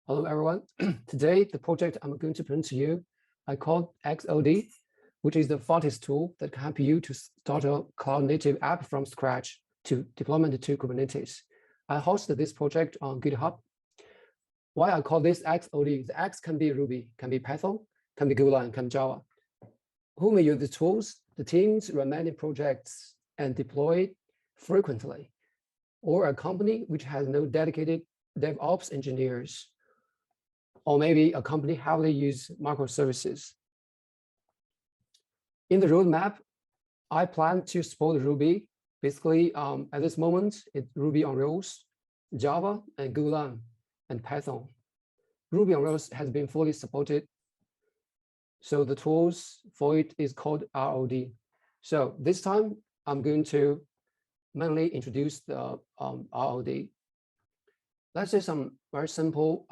Hello, everyone. Today, the project I'm going to present to you, I call XOD, which is the fastest tool that can help you to start a cloud-native app from scratch to deployment to Kubernetes. I hosted this project on GitHub. Why I call this XOD? The X can be Ruby, can be Python, can be Golang, can be Java. Who may use the tools? The teams run many projects and deploy frequently, or a company which has no dedicated DevOps engineers, or maybe a company heavily use microservices. In the roadmap, I plan to support Ruby. Basically, at this moment, it's Ruby on Rails, Java, and Golang, and Python. Ruby on Rails has been fully supported. So the tools for it is called ROD. So this time, I'm going to mainly introduce the ROD. Let's say some very simple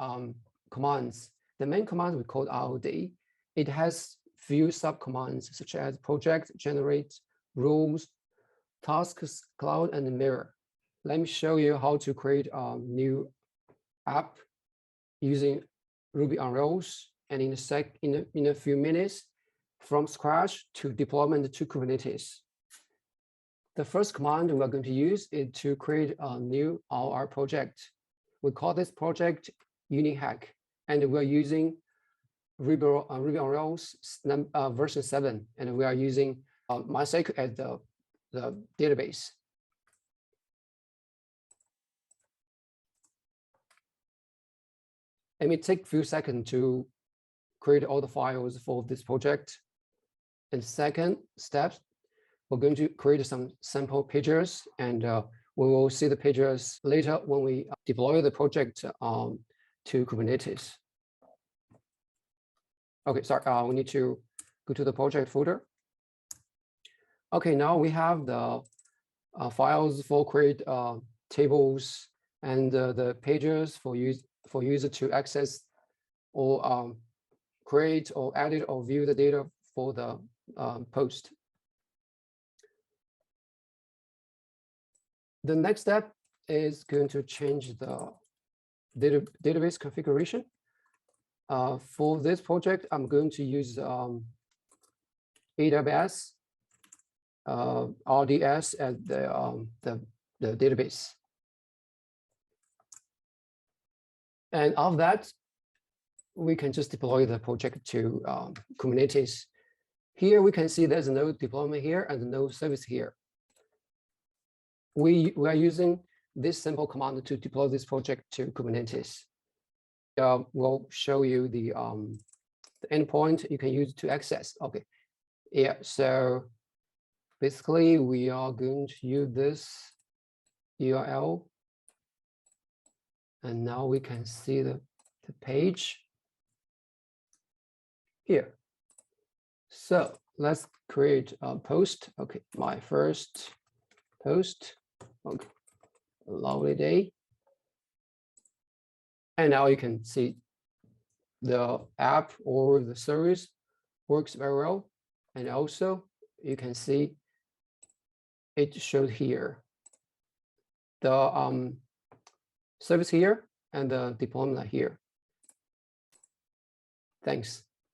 commands. The main command we call ROD. It has few subcommands such as project, generate, rules, tasks, cloud, and mirror. Let me show you how to create a new app using Ruby on Rails, and in a few minutes from scratch to deployment to Kubernetes. The first command we are going to use is to create a new RR project. We call this project UniHack, and we're using Ruby on Rails version 7, and we are using MySQL as the database. It may take a few seconds to create all the files for this project. And second step, we're going to create some sample pages, and we will see the pages later when we deploy the project to Kubernetes. Okay, sorry, we need to go to the project folder. Okay, now we have the files for create tables and the pages for user to access or create or edit or view the data for the post. The next step is going to change the database configuration. For this project, I'm going to use AWS RDS as the database. And after that, we can just deploy the project to Kubernetes. Here we can see there's no deployment here and no service here. We are using this simple command to deploy this project to Kubernetes. We'll show you the endpoint you can use to access. Okay, yeah, so basically we are going to use this URL, and now we can see the page here. So let's create a post. Okay, my first post. Okay, lovely day. And now you can see the app or the service works very well. And also you can see it showed here the service here and the deployment here. Thanks.